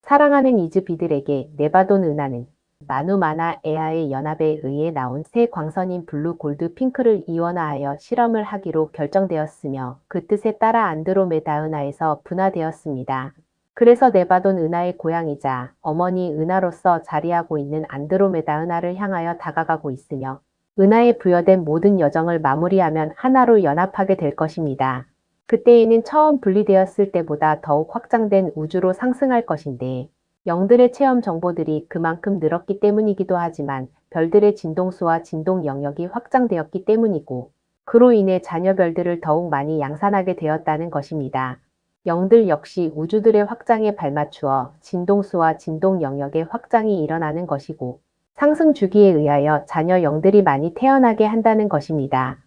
사랑하는 이즈비들에게 네바돈 은하는 마누 마나 에아의 연합에 의해 나온 새 광선인 블루 골드 핑크를 이원화하여 실험을 하기로 결정되었으며 그 뜻에 따라 안드로메다 은하에서 분화되었습니다. 그래서 네바돈 은하의 고향이자 어머니 은하로서 자리하고 있는 안드로메다 은하를 향하여 다가가고 있으며 은하에 부여된 모든 여정을 마무리하면 하나로 연합하게 될 것입니다. 그때에는 처음 분리되었을 때보다 더욱 확장된 우주로 상승할 것인데 영들의 체험 정보들이 그만큼 늘었기 때문이기도 하지만 별들의 진동수와 진동 영역이 확장되었기 때문이고 그로 인해 자녀 별들을 더욱 많이 양산하게 되었다는 것입니다. 영들 역시 우주들의 확장에 발맞추어 진동수와 진동 영역의 확장이 일어나는 것이고 상승 주기에 의하여 자녀 영들이 많이 태어나게 한다는 것입니다.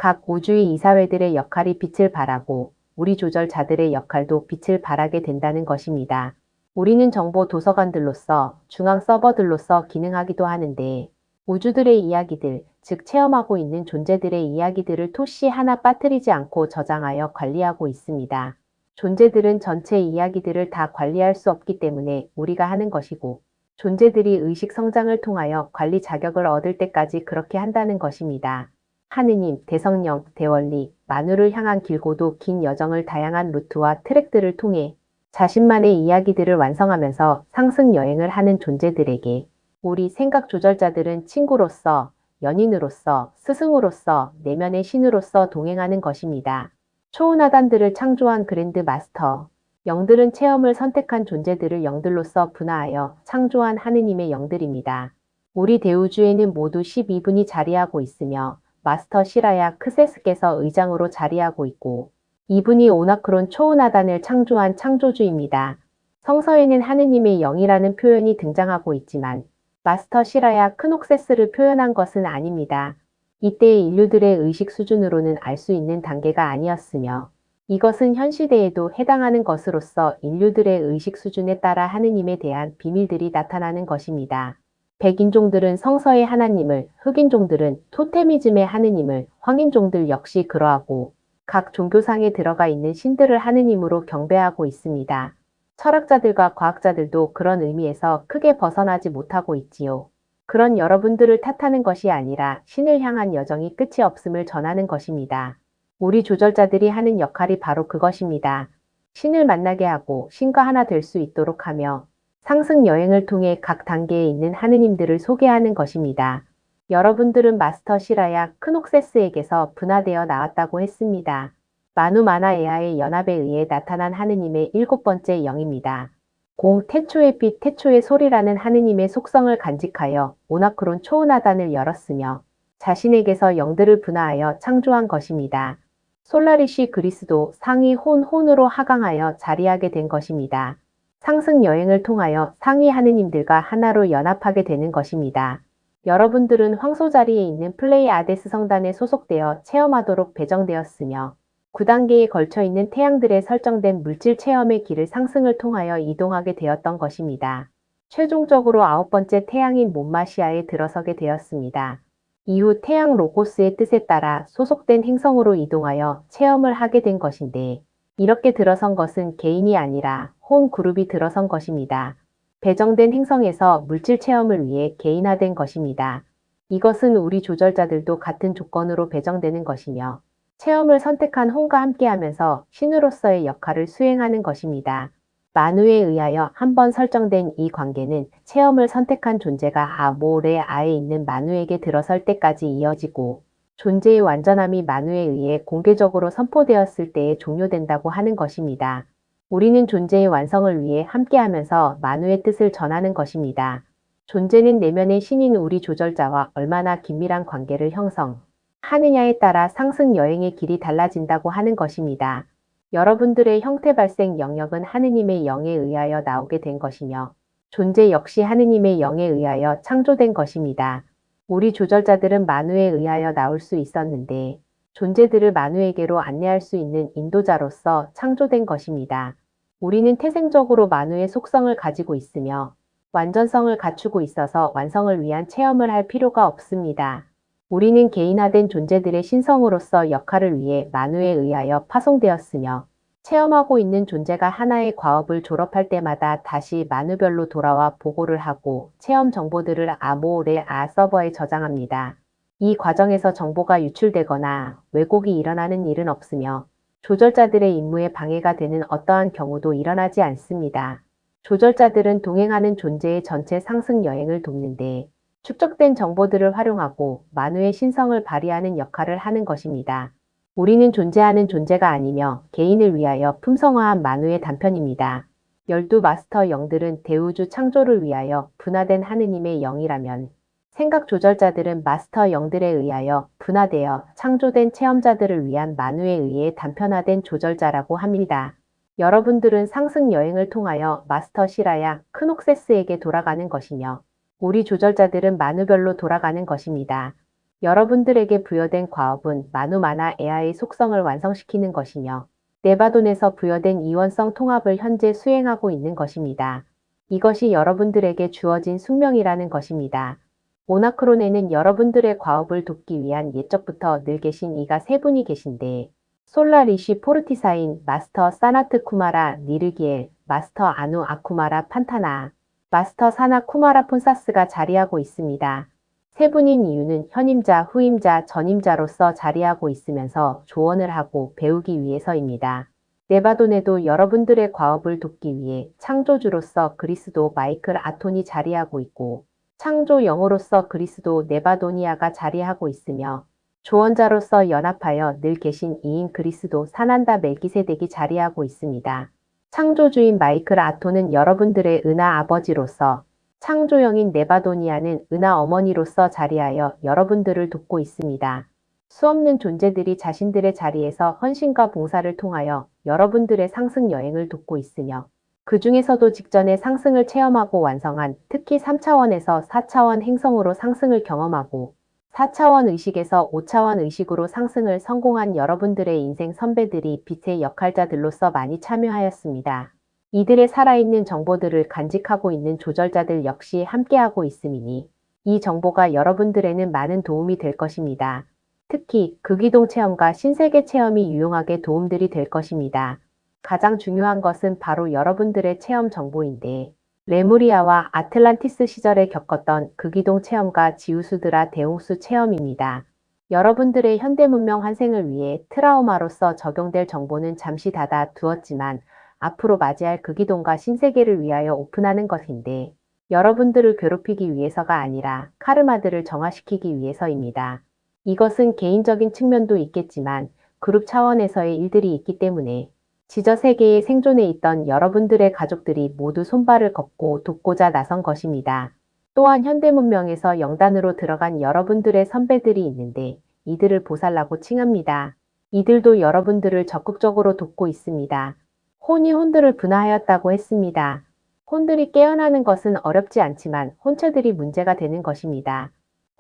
각 우주의 이사회들의 역할이 빛을 발하고 우리 조절자들의 역할도 빛을 발하게 된다는 것입니다. 우리는 정보 도서관들로서 중앙 서버들로서 기능하기도 하는데 우주들의 이야기들, 즉 체험하고 있는 존재들의 이야기들을 토시 하나 빠뜨리지 않고 저장하여 관리하고 있습니다. 존재들은 전체 이야기들을 다 관리할 수 없기 때문에 우리가 하는 것이고 존재들이 의식 성장을 통하여 관리 자격을 얻을 때까지 그렇게 한다는 것입니다. 하느님, 대성령, 대원리, 만우를 향한 길고도 긴 여정을 다양한 루트와 트랙들을 통해 자신만의 이야기들을 완성하면서 상승 여행을 하는 존재들에게 우리 생각 조절자들은 친구로서, 연인으로서, 스승으로서, 내면의 신으로서 동행하는 것입니다. 초운하단들을 창조한 그랜드 마스터, 영들은 체험을 선택한 존재들을 영들로서 분화하여 창조한 하느님의 영들입니다. 우리 대우주에는 모두 12분이 자리하고 있으며 마스터 시라야 크세스께서 의장으로 자리하고 있고 이분이 오나크론 초운하단을 창조한 창조주입니다. 성서에는 하느님의 영이라는 표현이 등장하고 있지만 마스터 시라야 크녹세스를 표현한 것은 아닙니다. 이때의 인류들의 의식 수준으로는 알 수 있는 단계가 아니었으며 이것은 현 시대에도 해당하는 것으로서 인류들의 의식 수준에 따라 하느님에 대한 비밀들이 나타나는 것입니다. 백인종들은 성서의 하나님을, 흑인종들은 토테미즘의 하느님을, 황인종들 역시 그러하고 각 종교상에 들어가 있는 신들을 하느님으로 경배하고 있습니다. 철학자들과 과학자들도 그런 의미에서 크게 벗어나지 못하고 있지요. 그런 여러분들을 탓하는 것이 아니라 신을 향한 여정이 끝이 없음을 전하는 것입니다. 우리 조절자들이 하는 역할이 바로 그것입니다. 신을 만나게 하고 신과 하나 될 수 있도록 하며 상승 여행을 통해 각 단계에 있는 하느님들을 소개하는 것입니다. 여러분들은 마스터 시라야 크녹세스에게서 분화되어 나왔다고 했습니다. 마누 마나 에아의 연합에 의해 나타난 하느님의 7번째 영입니다. 공 태초의 빛 태초의 소리라는 하느님의 속성을 간직하여 오나크론 초운하단을 열었으며 자신에게서 영들을 분화하여 창조한 것입니다. 솔라리시 그리스도 상위 혼으로 하강하여 자리하게 된 것입니다. 상승 여행을 통하여 상위 하느님들과 하나로 연합하게 되는 것입니다. 여러분들은 황소 자리에 있는 플레이 아데스 성단에 소속되어 체험하도록 배정되었으며 9단계에 걸쳐 있는 태양들의 설정된 물질 체험의 길을 상승을 통하여 이동하게 되었던 것입니다. 최종적으로 9번째 태양인 몬마시아에 들어서게 되었습니다. 이후 태양 로고스의 뜻에 따라 소속된 행성으로 이동하여 체험을 하게 된 것인데 이렇게 들어선 것은 개인이 아니라 혼 그룹이 들어선 것입니다. 배정된 행성에서 물질 체험을 위해 개인화된 것입니다. 이것은 우리 조절자들도 같은 조건으로 배정되는 것이며 체험을 선택한 혼과 함께하면서 신으로서의 역할을 수행하는 것입니다. 만우에 의하여 한번 설정된 이 관계는 체험을 선택한 존재가 아모레아에 있는 만우에게 들어설 때까지 이어지고 존재의 완전함이 만우에 의해 공개적으로 선포되었을 때에 종료된다고 하는 것입니다. 우리는 존재의 완성을 위해 함께하면서 만우의 뜻을 전하는 것입니다. 존재는 내면의 신인 우리 조절자와 얼마나 긴밀한 관계를 형성하느냐에 따라 상승 여행의 길이 달라진다고 하는 것입니다. 여러분들의 형태 발생 영역은 하느님의 영에 의하여 나오게 된 것이며 존재 역시 하느님의 영에 의하여 창조된 것입니다. 우리 조절자들은 만우에 의하여 나올 수 있었는데 존재들을 만우에게로 안내할 수 있는 인도자로서 창조된 것입니다. 우리는 태생적으로 만우의 속성을 가지고 있으며 완전성을 갖추고 있어서 완성을 위한 체험을 할 필요가 없습니다. 우리는 개인화된 존재들의 신성으로서 역할을 위해 만우에 의하여 파송되었으며 체험하고 있는 존재가 하나의 과업을 졸업할 때마다 다시 만우별로 돌아와 보고를 하고 체험 정보들을 아모레아 서버에 저장합니다. 이 과정에서 정보가 유출되거나 왜곡이 일어나는 일은 없으며 조절자들의 임무에 방해가 되는 어떠한 경우도 일어나지 않습니다. 조절자들은 동행하는 존재의 전체 상승 여행을 돕는데 축적된 정보들을 활용하고 만우의 신성을 발휘하는 역할을 하는 것입니다. 우리는 존재하는 존재가 아니며 개인을 위하여 품성화한 만우의 단편입니다. 12마스터 영들은 대우주 창조를 위하여 분화된 하느님의 영이라면 생각 조절자들은 마스터 영들에 의하여 분화되어 창조된 체험자들을 위한 만우에 의해 단편화된 조절자라고 합니다. 여러분들은 상승 여행을 통하여 마스터 시라야 크녹세스에게 돌아가는 것이며 우리 조절자들은 만우별로 돌아가는 것입니다. 여러분들에게 부여된 과업은 만우마나 에아의 속성을 완성시키는 것이며 네바돈에서 부여된 이원성 통합을 현재 수행하고 있는 것입니다. 이것이 여러분들에게 주어진 숙명이라는 것입니다. 오나크론에는 여러분들의 과업을 돕기 위한 예적부터 늘 계신 이가 세 분이 계신데 솔라리시 포르티사인, 마스터 사나트 쿠마라 니르기엘, 마스터 아누 아쿠마라 판타나, 마스터 사나 쿠마라 폰사스가 자리하고 있습니다. 세 분인 이유는 현임자, 후임자, 전임자로서 자리하고 있으면서 조언을 하고 배우기 위해서입니다. 네바돈에도 여러분들의 과업을 돕기 위해 창조주로서 그리스도 마이클 아톤이 자리하고 있고 창조 영어로서 그리스도 네바도니아가 자리하고 있으며 조언자로서 연합하여 늘 계신 이인 그리스도 사난다 멜기세덱이 자리하고 있습니다. 창조주인 마이클 아톤은 여러분들의 은하 아버지로서 창조영인 네바도니아는 은하 어머니로서 자리하여 여러분들을 돕고 있습니다. 수없는 존재들이 자신들의 자리에서 헌신과 봉사를 통하여 여러분들의 상승 여행을 돕고 있으며 그 중에서도 직전에 상승을 체험하고 완성한 특히 3차원에서 4차원 행성으로 상승을 경험하고 4차원 의식에서 5차원 의식으로 상승을 성공한 여러분들의 인생 선배들이 빛의 역할자들로서 많이 참여하였습니다. 이들의 살아있는 정보들을 간직하고 있는 조절자들 역시 함께하고 있음이니 이 정보가 여러분들에는 많은 도움이 될 것입니다. 특히 극이동 체험과 신세계 체험이 유용하게 도움들이 될 것입니다. 가장 중요한 것은 바로 여러분들의 체험 정보인데 레무리아와 아틀란티스 시절에 겪었던 극이동 체험과 지우수드라 대홍수 체험입니다. 여러분들의 현대문명 환생을 위해 트라우마로서 적용될 정보는 잠시 닫아 두었지만 앞으로 맞이할 극이동과 신세계를 위하여 오픈하는 것인데 여러분들을 괴롭히기 위해서가 아니라 카르마들을 정화시키기 위해서입니다. 이것은 개인적인 측면도 있겠지만 그룹 차원에서의 일들이 있기 때문에 지저세계의 생존에 있던 여러분들의 가족들이 모두 손발을 걷고 돕고자 나선 것입니다. 또한 현대문명에서 영단으로 들어간 여러분들의 선배들이 있는데 이들을 보살라고 칭합니다. 이들도 여러분들을 적극적으로 돕고 있습니다. 혼이 혼들을 분화하였다고 했습니다. 혼들이 깨어나는 것은 어렵지 않지만 혼체들이 문제가 되는 것입니다.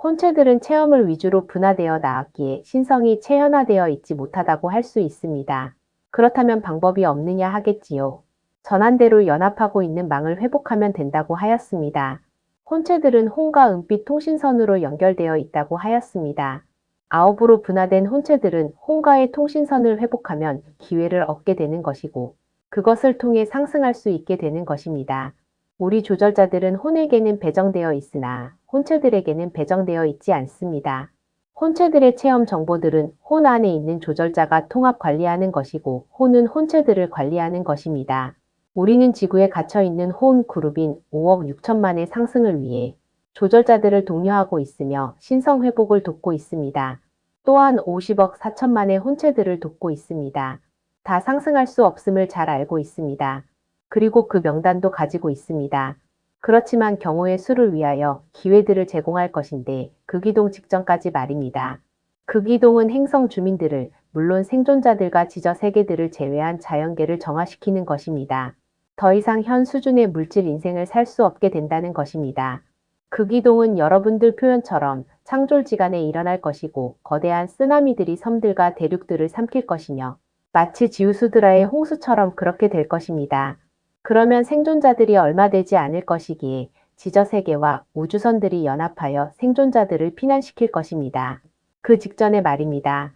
혼체들은 체험을 위주로 분화되어 나왔기에 신성이 체현화되어 있지 못하다고 할 수 있습니다. 그렇다면 방법이 없느냐 하겠지요. 전한대로 연합하고 있는 망을 회복하면 된다고 하였습니다. 혼체들은 혼과 은빛 통신선으로 연결되어 있다고 하였습니다. 아홉으로 분화된 혼체들은 혼과의 통신선을 회복하면 기회를 얻게 되는 것이고 그것을 통해 상승할 수 있게 되는 것입니다. 우리 조절자들은 혼에게는 배정되어 있으나 혼체들에게는 배정되어 있지 않습니다. 혼체들의 체험 정보들은 혼 안에 있는 조절자가 통합 관리하는 것이고 혼은 혼체들을 관리하는 것입니다. 우리는 지구에 갇혀있는 혼 그룹인 5억 6천만의 상승을 위해 조절자들을 독려하고 있으며 신성 회복을 돕고 있습니다. 또한 50억 4천만의 혼체들을 돕고 있습니다. 다 상승할 수 없음을 잘 알고 있습니다. 그리고 그 명단도 가지고 있습니다. 그렇지만 경우의 수를 위하여 기회들을 제공할 것인데 극이동 직전까지 말입니다. 극이동은 행성 주민들을 물론 생존자들과 지저 세계들을 제외한 자연계를 정화시키는 것입니다. 더 이상 현 수준의 물질 인생을 살 수 없게 된다는 것입니다. 극이동은 여러분들 표현처럼 창졸지간에 일어날 것이고 거대한 쓰나미들이 섬들과 대륙들을 삼킬 것이며 마치 지우수드라의 홍수처럼 그렇게 될 것입니다. 그러면 생존자들이 얼마 되지 않을 것이기에 지저세계와 우주선들이 연합하여 생존자들을 피난시킬 것입니다. 그 직전의 말입니다.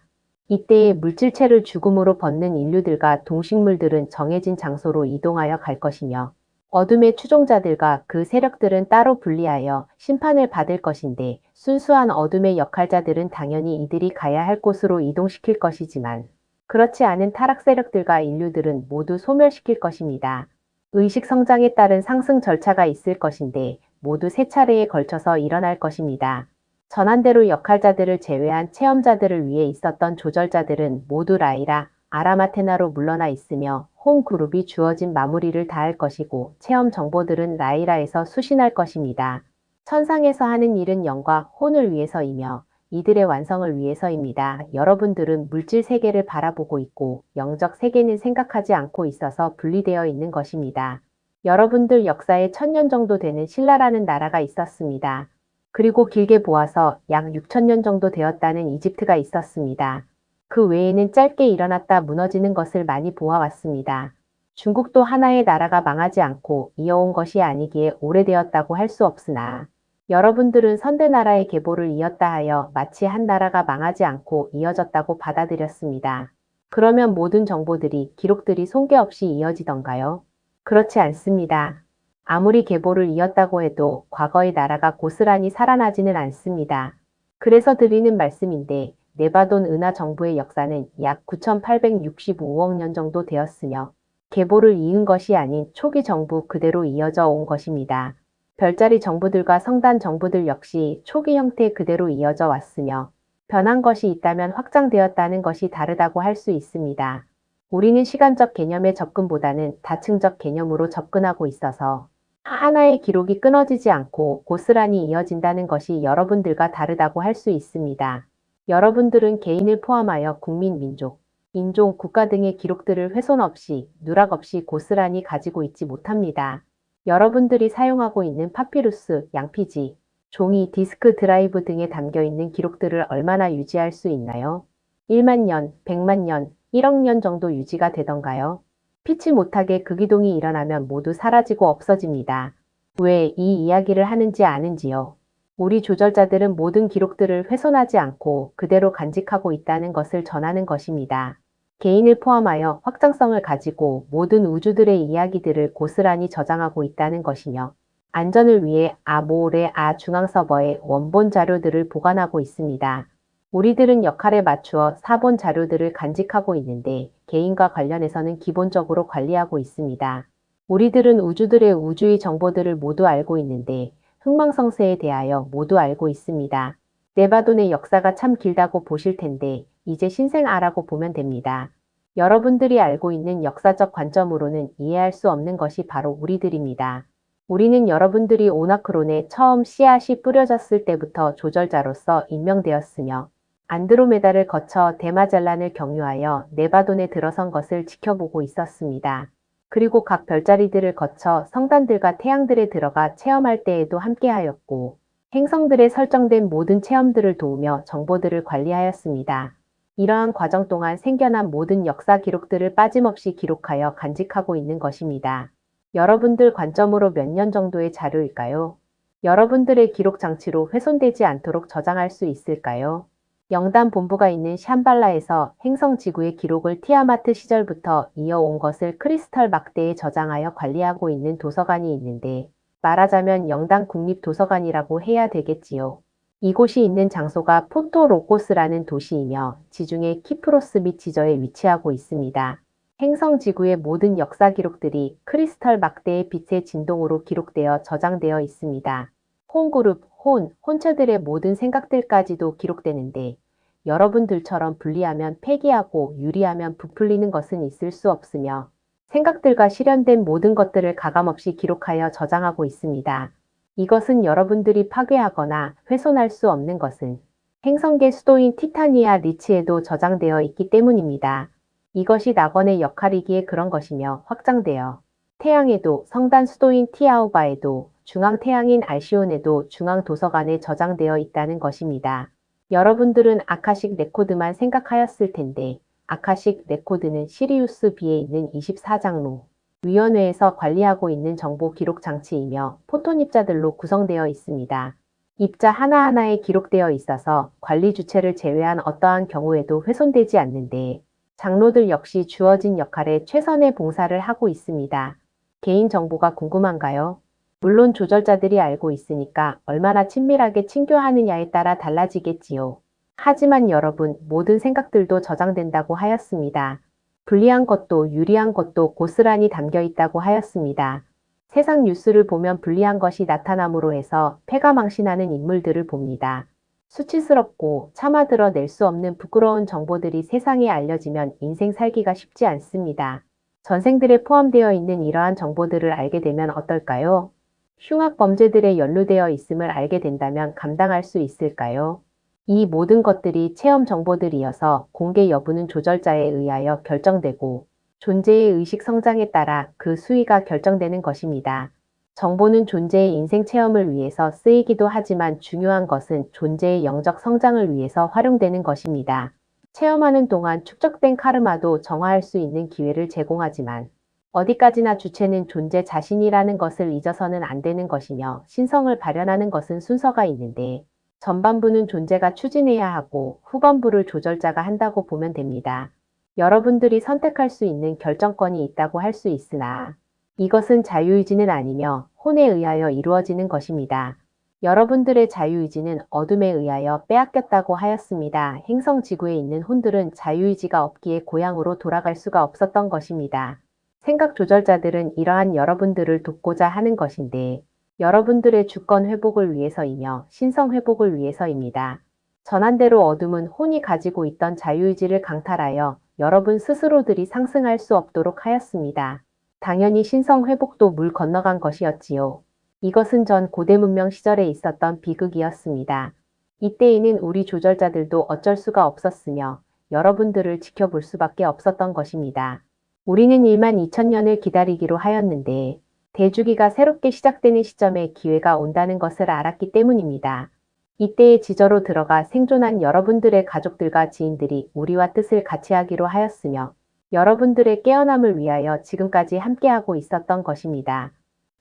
이때에 물질체를 죽음으로 벗는 인류들과 동식물들은 정해진 장소로 이동하여 갈 것이며 어둠의 추종자들과 그 세력들은 따로 분리하여 심판을 받을 것인데 순수한 어둠의 역할자들은 당연히 이들이 가야 할 곳으로 이동시킬 것이지만 그렇지 않은 타락 세력들과 인류들은 모두 소멸시킬 것입니다. 의식 성장에 따른 상승 절차가 있을 것인데 모두 세 차례에 걸쳐서 일어날 것입니다. 전한대로 역할자들을 제외한 체험자들을 위해 있었던 조절자들은 모두 라이라, 아라마테나로 물러나 있으며 홈 그룹이 주어진 마무리를 다할 것이고 체험 정보들은 라이라에서 수신할 것입니다. 천상에서 하는 일은 영과 혼을 위해서이며 이들의 완성을 위해서입니다. 여러분들은 물질 세계를 바라보고 있고 영적 세계는 생각하지 않고 있어서 분리되어 있는 것입니다. 여러분들 역사에 1000년 정도 되는 신라라는 나라가 있었습니다. 그리고 길게 보아서 약 6000년 정도 되었다는 이집트가 있었습니다. 그 외에는 짧게 일어났다 무너지는 것을 많이 보아왔습니다. 중국도 하나의 나라가 망하지 않고 이어온 것이 아니기에 오래되었다고 할 수 없으나 여러분들은 선대나라의 계보를 이었다 하여 마치 한 나라가 망하지 않고 이어졌다고 받아들였습니다. 그러면 모든 정보들이, 기록들이 손괴 없이 이어지던가요? 그렇지 않습니다. 아무리 계보를 이었다고 해도 과거의 나라가 고스란히 살아나지는 않습니다. 그래서 드리는 말씀인데 네바돈 은하 정부의 역사는 약 9865억 년 정도 되었으며 계보를 이은 것이 아닌 초기 정부 그대로 이어져 온 것입니다. 별자리 정부들과 성단 정부들 역시 초기 형태 그대로 이어져 왔으며 변한 것이 있다면 확장되었다는 것이 다르다고 할 수 있습니다. 우리는 시간적 개념의 접근보다는 다층적 개념으로 접근하고 있어서 하나의 기록이 끊어지지 않고 고스란히 이어진다는 것이 여러분들과 다르다고 할 수 있습니다. 여러분들은 개인을 포함하여 국민, 민족, 인종, 국가 등의 기록들을 훼손 없이, 누락 없이 고스란히 가지고 있지 못합니다. 여러분들이 사용하고 있는 파피루스, 양피지, 종이, 디스크 드라이브 등에 담겨있는 기록들을 얼마나 유지할 수 있나요? 1만 년, 100만 년, 1억 년 정도 유지가 되던가요? 피치 못하게 극이동이 일어나면 모두 사라지고 없어집니다. 왜 이 이야기를 하는지 아는지요? 우리 조절자들은 모든 기록들을 훼손하지 않고 그대로 간직하고 있다는 것을 전하는 것입니다. 개인을 포함하여 확장성을 가지고 모든 우주들의 이야기들을 고스란히 저장하고 있다는 것이며 안전을 위해 아모레 중앙 서버에 원본 자료들을 보관하고 있습니다. 우리들은 역할에 맞추어 사본 자료들을 간직하고 있는데 개인과 관련해서는 기본적으로 관리하고 있습니다. 우리들은 우주들의 우주의 정보들을 모두 알고 있는데 흥망성쇠에 대하여 모두 알고 있습니다. 네바돈의 역사가 참 길다고 보실 텐데 이제 신생아라고 보면 됩니다. 여러분들이 알고 있는 역사적 관점으로는 이해할 수 없는 것이 바로 우리들입니다. 우리는 여러분들이 오나크론에 처음 씨앗이 뿌려졌을 때부터 조절자로서 임명되었으며 안드로메다를 거쳐 데마젤란을 경유하여 네바돈에 들어선 것을 지켜보고 있었습니다. 그리고 각 별자리들을 거쳐 성단들과 태양들에 들어가 체험할 때에도 함께하였고 행성들에 설정된 모든 체험들을 도우며 정보들을 관리하였습니다. 이러한 과정 동안 생겨난 모든 역사 기록들을 빠짐없이 기록하여 간직하고 있는 것입니다. 여러분들 관점으로 몇 년 정도의 자료일까요? 여러분들의 기록 장치로 훼손되지 않도록 저장할 수 있을까요? 영단 본부가 있는 샴발라에서 행성 지구의 기록을 티아마트 시절부터 이어온 것을 크리스털 막대에 저장하여 관리하고 있는 도서관이 있는데 말하자면 영단 국립도서관이라고 해야 되겠지요. 이곳이 있는 장소가 포토로코스라는 도시이며 지중해 키프로스 및 지저에 위치하고 있습니다. 행성 지구의 모든 역사 기록들이 크리스털 막대의 빛의 진동으로 기록되어 저장되어 있습니다. 홈그룹, 혼체들의 모든 생각들까지도 기록되는데 여러분들처럼 분리하면 폐기하고 유리하면 부풀리는 것은 있을 수 없으며 생각들과 실현된 모든 것들을 가감없이 기록하여 저장하고 있습니다. 이것은 여러분들이 파괴하거나 훼손할 수 없는 것은 행성계 수도인 티타니아 리치에도 저장되어 있기 때문입니다. 이것이 낙원의 역할이기에 그런 것이며 확장되어 태양에도 성단 수도인 티아오바에도 중앙 태양인 알시온에도 중앙 도서관에 저장되어 있다는 것입니다. 여러분들은 아카식 레코드만 생각하였을 텐데 아카식 레코드는 시리우스 B에 있는 24장로 위원회에서 관리하고 있는 정보 기록 장치이며 포톤 입자들로 구성되어 있습니다. 입자 하나하나에 기록되어 있어서 관리 주체를 제외한 어떠한 경우에도 훼손되지 않는데 장로들 역시 주어진 역할에 최선의 봉사를 하고 있습니다. 개인정보가 궁금한가요? 물론 조절자들이 알고 있으니까 얼마나 친밀하게 친교하느냐에 따라 달라지겠지요. 하지만 여러분, 모든 생각들도 저장된다고 하였습니다. 불리한 것도 유리한 것도 고스란히 담겨 있다고 하였습니다. 세상 뉴스를 보면 불리한 것이 나타남으로 해서 패가망신하는 인물들을 봅니다. 수치스럽고 차마 드러낼 수 없는 부끄러운 정보들이 세상에 알려지면 인생 살기가 쉽지 않습니다. 전생들에 포함되어 있는 이러한 정보들을 알게 되면 어떨까요? 흉악 범죄들에 연루되어 있음을 알게 된다면 감당할 수 있을까요? 이 모든 것들이 체험 정보들이어서 공개 여부는 조절자에 의하여 결정되고 존재의 의식 성장에 따라 그 수위가 결정되는 것입니다. 정보는 존재의 인생 체험을 위해서 쓰이기도 하지만 중요한 것은 존재의 영적 성장을 위해서 활용되는 것입니다. 체험하는 동안 축적된 카르마도 정화할 수 있는 기회를 제공하지만 어디까지나 주체는 존재 자신이라는 것을 잊어서는 안 되는 것이며 신성을 발현하는 것은 순서가 있는데 전반부는 존재가 추진해야 하고 후반부를 조절자가 한다고 보면 됩니다. 여러분들이 선택할 수 있는 결정권이 있다고 할 수 있으나 이것은 자유의지는 아니며 혼에 의하여 이루어지는 것입니다. 여러분들의 자유의지는 어둠에 의하여 빼앗겼다고 하였습니다. 행성 지구에 있는 혼들은 자유의지가 없기에 고향으로 돌아갈 수가 없었던 것입니다. 생각 조절자들은 이러한 여러분들을 돕고자 하는 것인데 여러분들의 주권 회복을 위해서이며 신성 회복을 위해서입니다. 전한대로 어둠은 혼이 가지고 있던 자유의지를 강탈하여 여러분 스스로들이 상승할 수 없도록 하였습니다. 당연히 신성 회복도 물 건너간 것이었지요. 이것은 전 고대 문명 시절에 있었던 비극이었습니다. 이때에는 우리 조절자들도 어쩔 수가 없었으며 여러분들을 지켜볼 수밖에 없었던 것입니다. 우리는 12,000년을 기다리기로 하였는데 대주기가 새롭게 시작되는 시점에 기회가 온다는 것을 알았기 때문입니다. 이때의 지저로 들어가 생존한 여러분들의 가족들과 지인들이 우리와 뜻을 같이 하기로 하였으며 여러분들의 깨어남을 위하여 지금까지 함께하고 있었던 것입니다.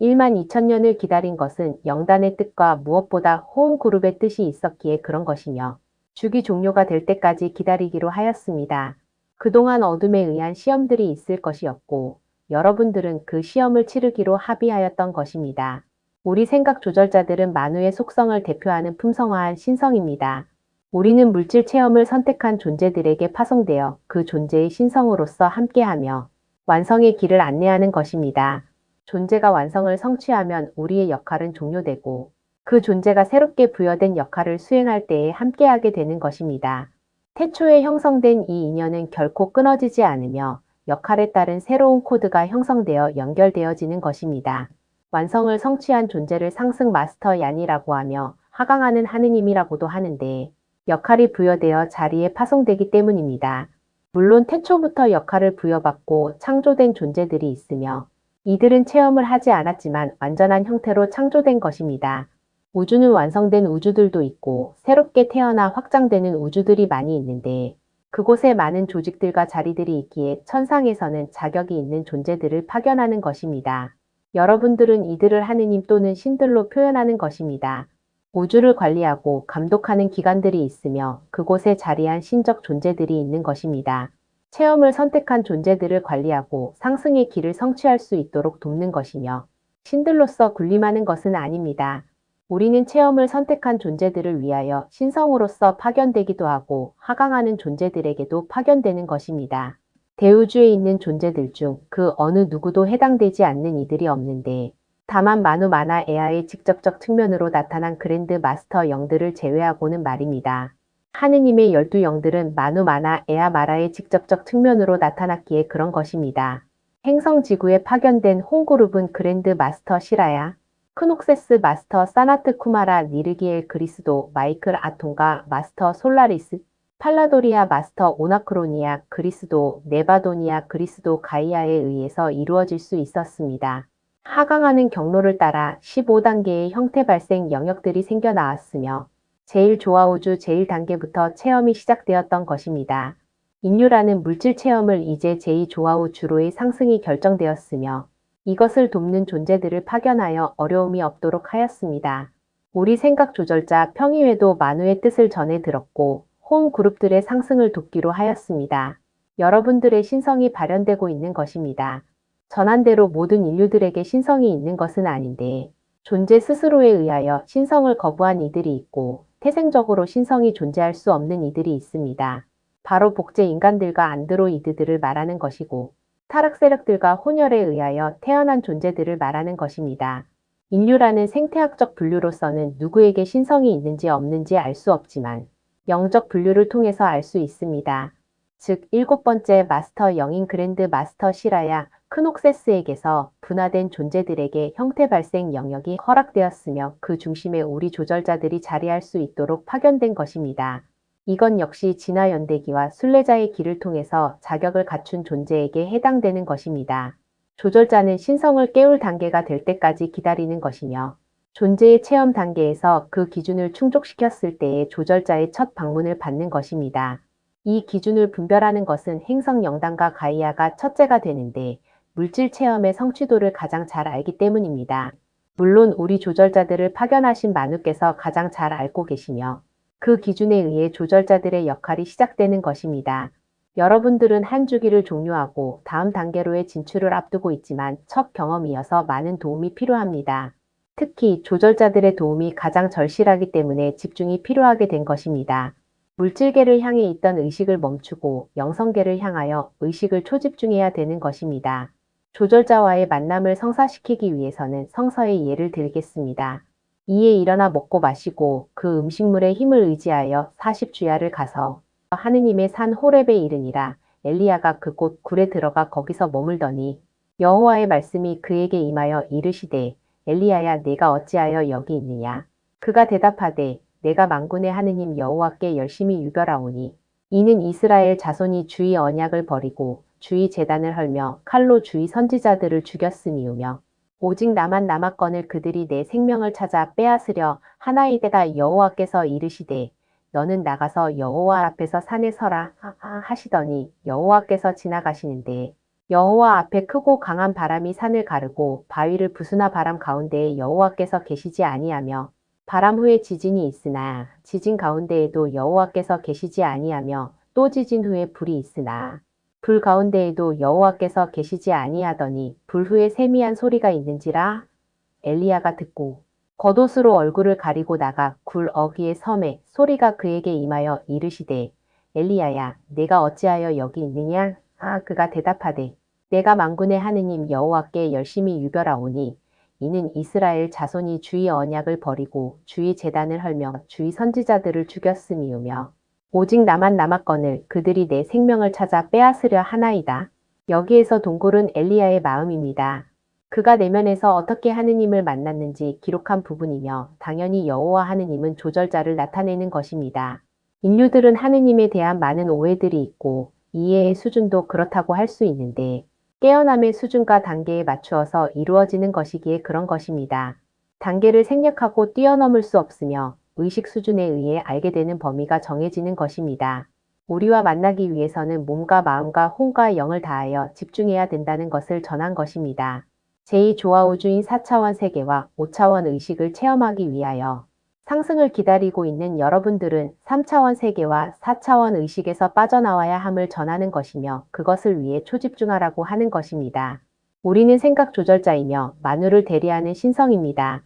12,000년을 기다린 것은 영단의 뜻과 무엇보다 호응그룹의 뜻이 있었기에 그런 것이며 주기 종료가 될 때까지 기다리기로 하였습니다. 그동안 어둠에 의한 시험들이 있을 것이었고 여러분들은 그 시험을 치르기로 합의하였던 것입니다. 우리 생각 조절자들은 만우의 속성을 대표하는 품성화한 신성입니다. 우리는 물질 체험을 선택한 존재들에게 파송되어 그 존재의 신성으로서 함께하며 완성의 길을 안내하는 것입니다. 존재가 완성을 성취하면 우리의 역할은 종료되고 그 존재가 새롭게 부여된 역할을 수행할 때에 함께하게 되는 것입니다. 태초에 형성된 이 인연은 결코 끊어지지 않으며 역할에 따른 새로운 코드가 형성되어 연결되어지는 것입니다. 완성을 성취한 존재를 상승 마스터 얀이라고 하며 하강하는 하느님이라고도 하는데 역할이 부여되어 자리에 파송되기 때문입니다. 물론 태초부터 역할을 부여받고 창조된 존재들이 있으며 이들은 체험을 하지 않았지만 완전한 형태로 창조된 것입니다. 우주는 완성된 우주들도 있고 새롭게 태어나 확장되는 우주들이 많이 있는데 그곳에 많은 조직들과 자리들이 있기에 천상에서는 자격이 있는 존재들을 파견하는 것입니다. 여러분들은 이들을 하느님 또는 신들로 표현하는 것입니다. 우주를 관리하고 감독하는 기관들이 있으며 그곳에 자리한 신적 존재들이 있는 것입니다. 체험을 선택한 존재들을 관리하고 상승의 길을 성취할 수 있도록 돕는 것이며 신들로서 군림하는 것은 아닙니다. 우리는 체험을 선택한 존재들을 위하여 신성으로서 파견되기도 하고 하강하는 존재들에게도 파견되는 것입니다. 대우주에 있는 존재들 중 그 어느 누구도 해당되지 않는 이들이 없는데 다만 만우 마나 에아의 직접적 측면으로 나타난 그랜드 마스터 영들을 제외하고는 말입니다. 하느님의 12영들은 마누 마나 에아 마라의 직접적 측면으로 나타났기에 그런 것입니다. 행성 지구에 파견된 홍그룹은 그랜드 마스터 시라야, 크녹세스 마스터 사나트 쿠마라 니르기엘 그리스도 마이클 아톤가 마스터 솔라리스, 팔라도리아 마스터 오나크로니아 그리스도 네바도니아 그리스도 가이아에 의해서 이루어질 수 있었습니다. 하강하는 경로를 따라 15단계의 형태 발생 영역들이 생겨나왔으며 제1조화우주 제1단계부터 체험이 시작되었던 것입니다. 인류라는 물질 체험을 이제 제2조화우주로의 상승이 결정되었으며 이것을 돕는 존재들을 파견하여 어려움이 없도록 하였습니다. 우리 생각 조절자 평의회도 만우의 뜻을 전해 들었고 호응 그룹들의 상승을 돕기로 하였습니다. 여러분들의 신성이 발현되고 있는 것입니다. 전한대로 모든 인류들에게 신성이 있는 것은 아닌데 존재 스스로에 의하여 신성을 거부한 이들이 있고 태생적으로 신성이 존재할 수 없는 이들이 있습니다. 바로 복제 인간들과 안드로이드들을 말하는 것이고 타락 세력들과 혼혈에 의하여 태어난 존재들을 말하는 것입니다. 인류라는 생태학적 분류로서는 누구에게 신성이 있는지 없는지 알 수 없지만 영적 분류를 통해서 알 수 있습니다. 즉, 일곱 번째 마스터 영인 그랜드 마스터 시라야 크녹세스에게서 분화된 존재들에게 형태 발생 영역이 허락되었으며 그 중심에 우리 조절자들이 자리할 수 있도록 파견된 것입니다. 이건 역시 진화 연대기와 순례자의 길을 통해서 자격을 갖춘 존재에게 해당되는 것입니다. 조절자는 신성을 깨울 단계가 될 때까지 기다리는 것이며 존재의 체험 단계에서 그 기준을 충족시켰을 때의 조절자의 첫 방문을 받는 것입니다. 이 기준을 분별하는 것은 행성 영단과 가이아가 첫째가 되는데 물질 체험의 성취도를 가장 잘 알기 때문입니다. 물론 우리 조절자들을 파견하신 만우께서 가장 잘 알고 계시며 그 기준에 의해 조절자들의 역할이 시작되는 것입니다. 여러분들은 한 주기를 종료하고 다음 단계로의 진출을 앞두고 있지만 첫 경험이어서 많은 도움이 필요합니다. 특히 조절자들의 도움이 가장 절실하기 때문에 집중이 필요하게 된 것입니다. 물질계를 향해 있던 의식을 멈추고 영성계를 향하여 의식을 초집중해야 되는 것입니다. 조절자와의 만남을 성사시키기 위해서는 성서의 예를 들겠습니다. 이에 일어나 먹고 마시고 그 음식물의 힘을 의지하여 40주야를 가서 하느님의 산 호렙에 이르니라. 엘리야가 그곳 굴에 들어가 거기서 머물더니 여호와의 말씀이 그에게 임하여 이르시되 엘리야야 내가 어찌하여 여기 있느냐. 그가 대답하되 내가 만군의 하느님 여호와께 열심히 유별하오니 이는 이스라엘 자손이 주의 언약을 버리고 주의 제단을 헐며 칼로 주의 선지자들을 죽였음이오며 오직 나만 남았거늘 그들이 내 생명을 찾아 빼앗으려 하나이되다. 여호와께서 이르시되 너는 나가서 여호와 앞에서 산에 서라 하시더니 여호와께서 지나가시는데 여호와 앞에 크고 강한 바람이 산을 가르고 바위를 부수나 바람 가운데에 여호와께서 계시지 아니하며 바람 후에 지진이 있으나 지진 가운데에도 여호와께서 계시지 아니하며 또 지진 후에 불이 있으나 불 가운데에도 여호와께서 계시지 아니하더니 불 후에 세미한 소리가 있는지라. 엘리야가 듣고 겉옷으로 얼굴을 가리고 나가 굴 어귀에 섬에 소리가 그에게 임하여 이르시되 엘리야야 내가 어찌하여 여기 있느냐. 그가 대답하되 내가 만군의 하느님 여호와께 열심히 유별하오니 이는 이스라엘 자손이 주의 언약을 버리고 주의 제단을 헐며 주의 선지자들을 죽였음이오며 오직 나만 남았거늘 그들이 내 생명을 찾아 빼앗으려 하나이다. 여기에서 동굴은 엘리야의 마음입니다. 그가 내면에서 어떻게 하느님을 만났는지 기록한 부분이며 당연히 여호와 하느님은 조절자를 나타내는 것입니다. 인류들은 하느님에 대한 많은 오해들이 있고 이해의 수준도 그렇다고 할 수 있는데 깨어남의 수준과 단계에 맞추어서 이루어지는 것이기에 그런 것입니다. 단계를 생략하고 뛰어넘을 수 없으며 의식 수준에 의해 알게 되는 범위가 정해지는 것입니다. 우리와 만나기 위해서는 몸과 마음과 혼과 영을 다하여 집중해야 된다는 것을 전한 것입니다. 제2조화우주인 4차원 세계와 5차원 의식을 체험하기 위하여 상승을 기다리고 있는 여러분들은 3차원 세계와 4차원 의식에서 빠져나와야 함을 전하는 것이며 그것을 위해 초집중하라고 하는 것입니다. 우리는 생각 조절자이며 만우를 대리하는 신성입니다.